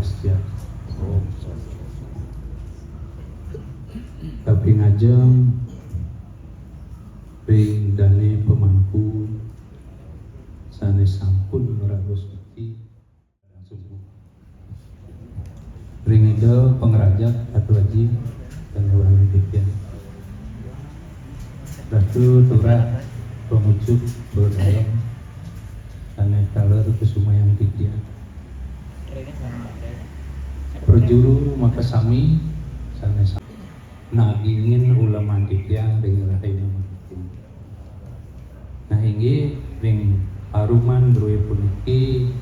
Swastiastu. Tapi ngajeng ring dane pemangku sanes sampun raos suci subuh. Ring ide pengerajak Atu Haji dan Hewan Pikian. Ratu turah pengucuk berdalam ane kaler kesumayang Pikian. Perjuru maka sami sanes nagingin ulama Pikian ring rahina mati. Nah hingga ring haruman drue puniki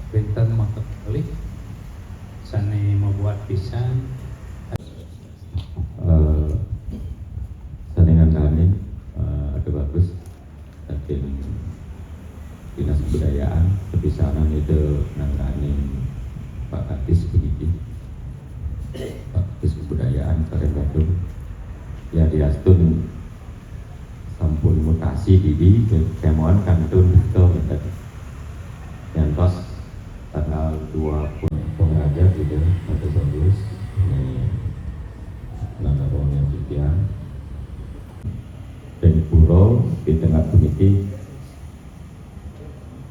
benten maka kali sane membuat pisan saningan kami ada bagus tapi dinas kebudayaan kebisanan itu nangani Pak Kadis begitu Pak Kadis kebudayaan Karen Bandung ya diastun sampun mutasi didi kemoan kantun ke yang tos tanggal 20 pengajar gitu atau bagus nana yang Pikian dan puro di tengah puniki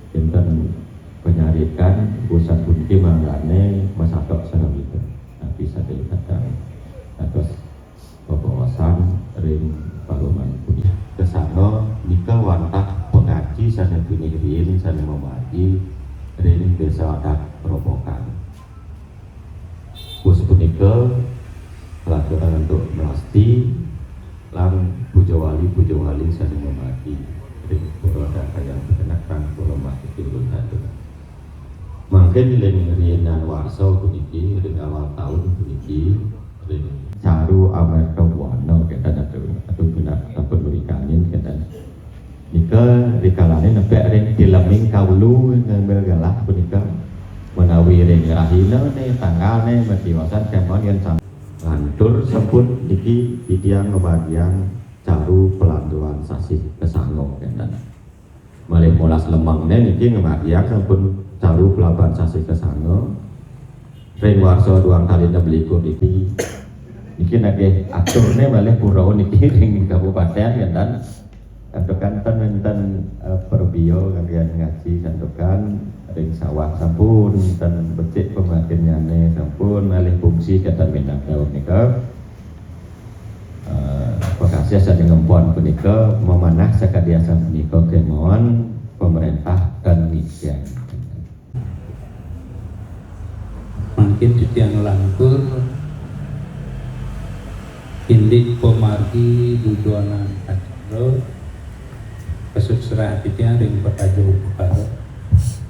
tentang penyarikan pusat puniki manggane masatok sarang itu bisa dikatakan atas pebawasan ring paluman puniki kesana nikah wantah pengaji sana pinirin sana memati ring desa adat perobokan bos punika pelajaran untuk melasti lang pujawali saling memati ring puroda kayang berkenakan pulau mati turun tadu mungkin ring rianan warso puniki ring awal tahun puniki ring caru Amerika Buana kita atau guna ataupun berikanin kita nika dikalane nepek ring dileming kaulu ngambil galah punika menawi ring rahina ne tanggal ne matiwasan kemon yang lantur sempun niki tiang kebagian caru pelantuan sasih kesango kendan malih molas lemang ne niki kebagian sempun caru pelaban sasih kesango ring warso duang talina belikur niki nage atur ne malih purau niki ring kabupaten kendan santukan ten perbio kalian ngaji santukan ring sawah sampun dan becik pemakinnya sampun alih fungsi kata minat daun nika Bekasi asa ngempon punika memanah sakadiasa punika kemauan pemerintah dan misian mungkin titiang langkur indik pemargi duduanan acara kesuksera titiang ring pertajo upakaro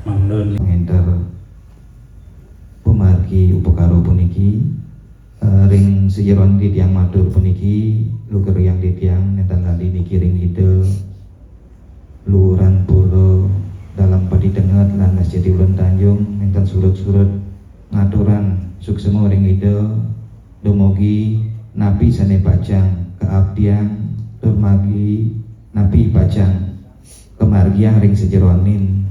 mangdon ngenter pemargi upakaro puniki ring sejeron di tiang matur puniki luger yang di tiang nenten lali niki ring ide luran puro dalam padi denget lan jadi ulun Tanjung nenten surut-surut ngaturan suksema ring ide dumugi napi sane pajang keabdian turmagi napi pajang kemargian ring sejeronin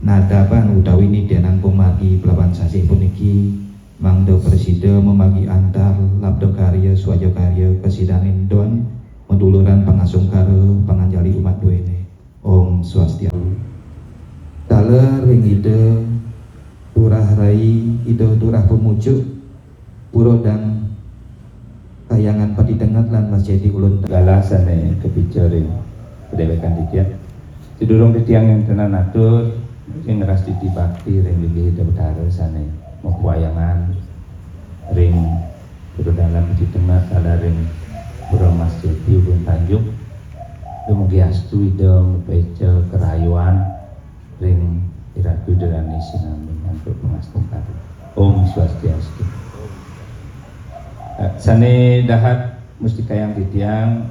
nadaban utawi nidanan pemagi pelaban sasih puniki mangdo presida memagi antar labdo karya swajo karya kesidanin don meduluran pangasung karo panganjali umat duene Om Swastiastu. Taler ring ide turah rai ide turah pemujuk puro dan kayangan padi dengat lan masjid ulun galah sane kebicaring kedewekan dikian sidurung titiang yang tenan atur yang ngeras ditibakti ring lili debetare sane mekuayangan ring puro dalam di tengah ada ring puro masjid di Ulun Tanjung dumugi astu idem pece kerayuan ring iratu derani sinambung untuk pengastung karo Om Swastiastu. Sane dahat mustika yang titiang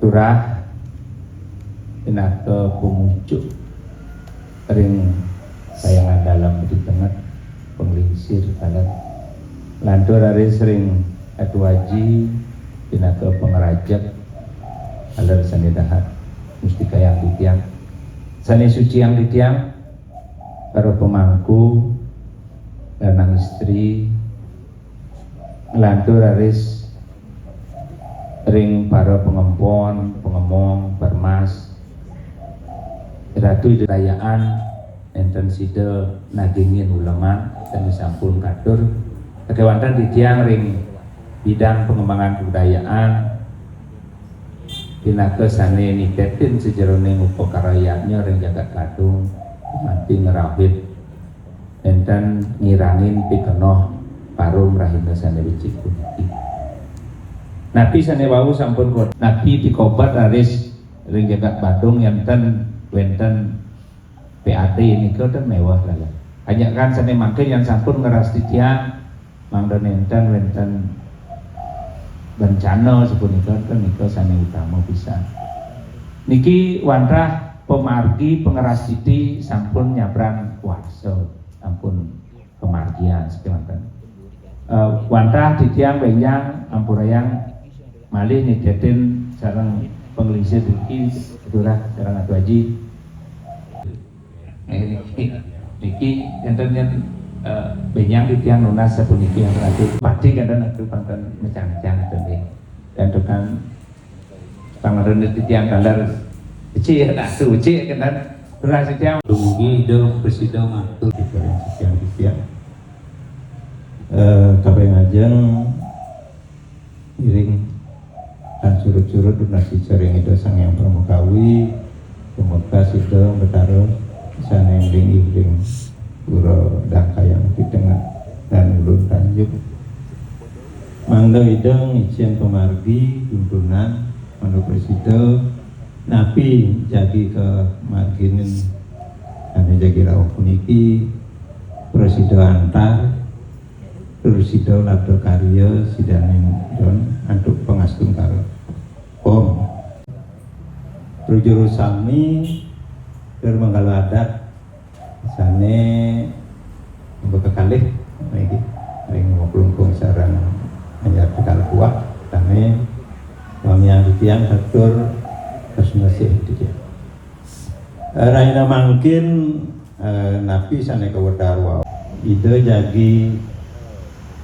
turah inake pemucuk ring sayangan dalam di tengah penglingsir alat lantur hari sering Atu Haji inake pengerajak alar sane dahat mustika yang titiang Sane suci yang ditiang para pemangku lanang istri ngelantur aris ring para pengempon, pengemong, permas ratu dayaan enten sida nagingin ulama dan sampun katur kewanten ditiang ring bidang pengembangan kebudayaan pinaka sane nitetin sejeroning upakarayanya ring jagat kadung mati ngerawit enten ngirangin pikenoh parum rahina sane wicik puniki nabi sane wau sampun kot nabi dikobat aris ring jagat badung enten wenten PAT ini kan mewah lah hanya kan sane mangke yang sampun ngeras titiang mangda enten wenten bencana sepunika kan nika sane utama pisan niki wantah pemargi pengeras titi sampun nyabrang kuasa sampun pemargian sekian wantah titiang benyang ampurayang malih nyedetin sareng pengelisir iki durah sareng atu haji niki enten yen benyang titiang lunas sapuniki yang berarti pasti kadang atu pangkan mecang-mecang dan tukang pangaran titiang kalar kecil ya atu kecil kan durah titiang dumugi do presida matur titiang kabeh iring dan surut-surut donasi sering itu sang yang pramukawi pemuka sido betaro sana iring Puro Dangkayang di tengah dan Ulun Tanjung mangga ideng izin pemargi tuntunan manu presida napi jadi ke marginin ane jadi rawuh puniki presida antar presida labdo karya sidaning don antuk pengastung karo om rujuru sami bermanggalu adat sane bekekalih lagi ring ngoplungkung sarang anyar bekal kuat tane wamian titiang atur kasnasih titiang raina mangkin napi sane kawedarwa ide jagi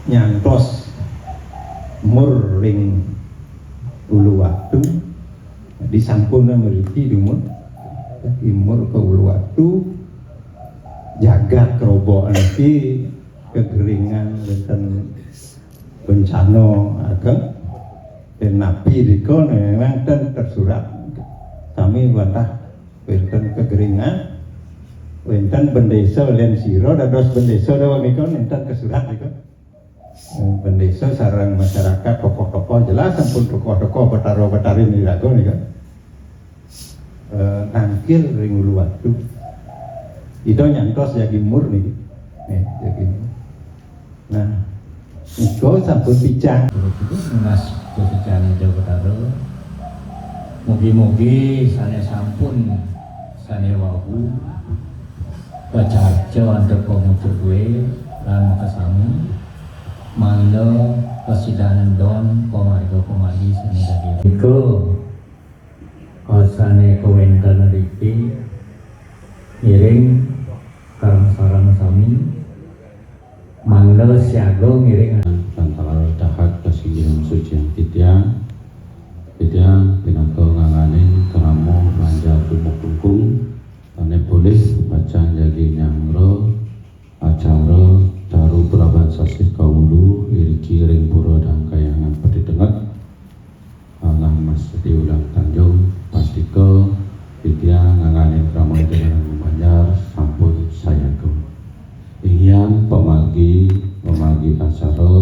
nyantos mur ring ulu waktu disampuna meriki dumur imur ke ulu waktu jagat robo nanti kekeringan dan bencana ageng dan nabi dikon memang dan tersurat kami bantah wenten kekeringan wenten bendesa len siro dados bendesa dawa mikon enten kesurat dikon bendesa sarang masyarakat tokoh-tokoh jelas sampun tokoh-tokoh betaro-betari nirago nih kan tangkil ring ulu waktu itu nyantos jadi murni jadi nah itu sampun picang Mas Kesucian Jawa Betaro mugi-mugi sane sampun sane wahu bacarjo antar pemucuk gue lan makasami mangga kesidanan don komargo-komargi sane dadi iko sane kawenten riki ngiring karang sarang sami mangga siago ngiring antara dahat kasihin suci titiang pinangka nganganin keramo lanjar tumuk-tumung tane boleh baca jadi nyangro acara daru peraban sasih kaulu iriki ring pura Dangkayangan peti dengat alang mas diulang Tanjung pastika titiang nganganin keramo dengan banjar sampun sayago iyang pemargi acara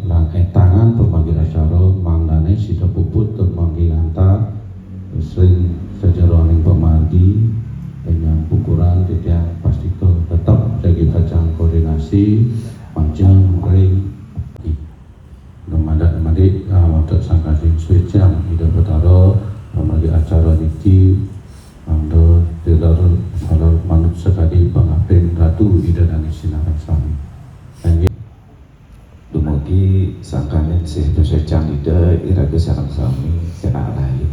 lan tangan pemargi acara mangdane sida puput pemargi antar sering sejeroning pemargi dengan ukuran titiang pastika tetap jadi bacaan koordinasi panjang ring Nomada-nomadi waktu sangkasing swecang hidup betaro pemargi acara niki ando tidak kalau manut sekali pengabden ratu ida dan sinaran sami dumugi sangkanen sih dosecang ida iraga sarang sami kena lain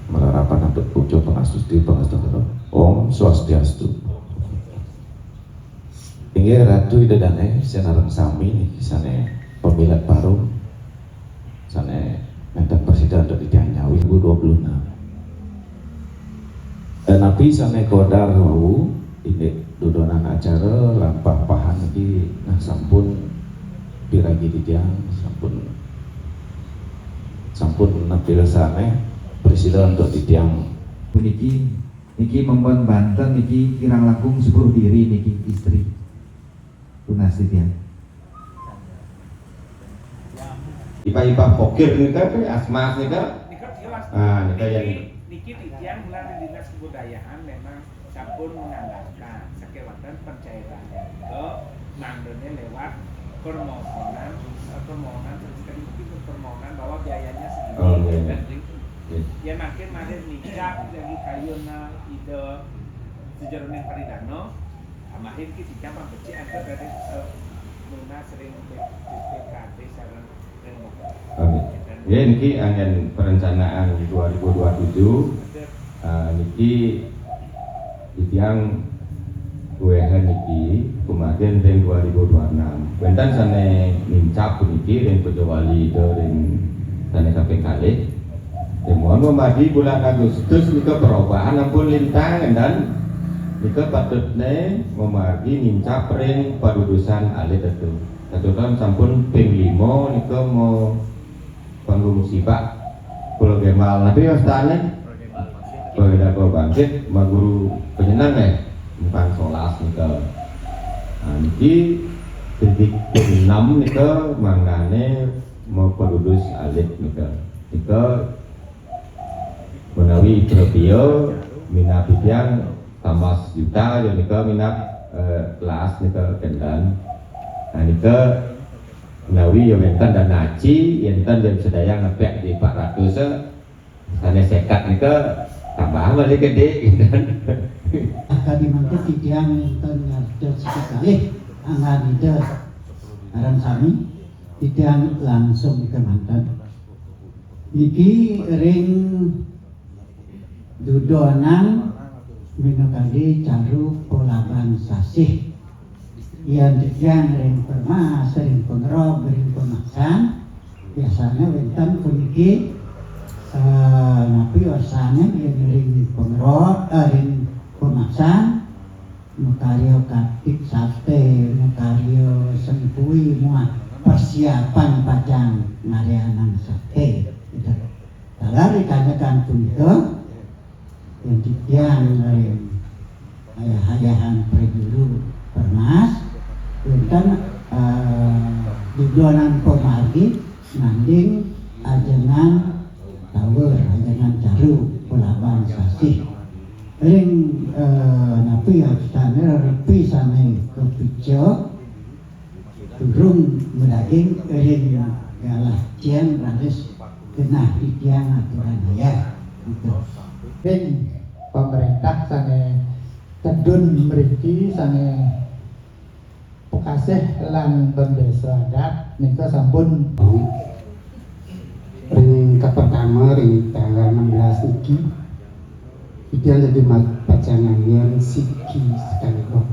melarapan untuk pujo pengastusti om swasta Swastiastu. Inggih Ratu Idedane senareng sami niki sane pemilat baru sane mantan presiden dari Tiang Nyawi 2026. Dan nabi sane kodar wau ini dudonan acara lampah pahan iki nah sampun piragi di Tiang sampun nampil sane presiden untuk di Tiang niki membon Banten niki kirang langkung 10 diri niki istri tunas titian. Ipa-ipa pokir nih kan, asma nih kan. Nika yang niki titian melalui dinas kebudayaan memang sampun menganggarkan sekewanten pencairan itu nangdone lewat permohonan bahwa biayanya segini dan ya makin nikah lagi kayuna ide sejarahnya paridano makin kita mah becik angka dari Luna sering PKT sareng ya niki angin perencanaan 2027 niki yang kuehan niki kemarin ring 2026 bentan sane mincap niki ring Pejawali itu ring sane sampai kali mohon membagi bulan Agustus nika perubahan ampun lintang dan nika patutne memagi mincap ring padudusan alit itu katutan sampun ping 5 nika mau panggung musibah Pulau Gemal tapi wastane Pegadago bangkit maguru penyenang bukan solas nika niki titik 6 nika mangane mau padudus alit nika menawi Trepio minat yang tamas juta yang nika minat kelas nika kendan nika menawi yang enten dan naci enten dan sedayang ngepek di 400 sana sekat nika tambah balik gede Kali mangke tidiang enten ngarep sekali angan ide aran sami tidiang langsung ke mantan iki ring dudonan minokali caru polaban sasih yang tidiang ring permas ring pengerob ring pemaksan biasanya wenten puniki napi wasane yang ring pengerob ring pemaksan nukario katik sate nukario sempui muat persiapan pajang ngarianan sate gitu. Kalau dikanyakan puniko yang tidiang ayah-ayahan predulu permas enten dudonan pemargi nanding ajengan tower ajengan caru polaban sasih ring napi astane repi sane kepijo turun mendaging ring galah cian ranis kena tidiang aturan ya gitu. Ring pemerintah sane tedun mriki sane Pekasih lan Pemdesa Adat nika sampun Ring pertama ring tanggal 16 iki ideal jadi pajangan yang siki sekali kok.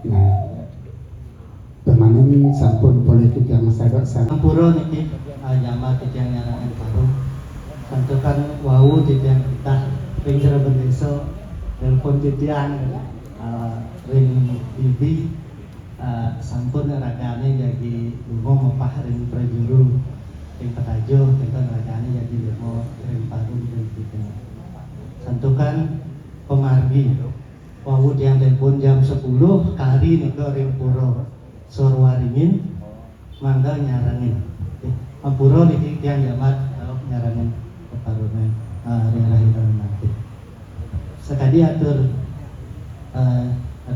Nah, bermain sampun politik yang masyarakat Sampuro niki nyama titiang nyarangan baru tentukan wau titiang kita ring Cirebon Desa telepon titiang ring bibi sampun ragane jadi lungo mepah ring prajuru ring petajo tenten ragane jadi lungo ring parum ring titiang tentukan pemargi wau tiang telepon jam 10 kari nika ring pura Sorwaringin mangga nyarangin Ampuro niki tiang jamat nyarangin keparunan ring nanti sekadi atur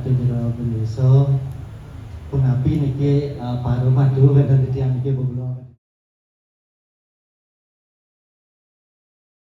jero Bendeso punapi niki paru madu wonten tiang niki boblo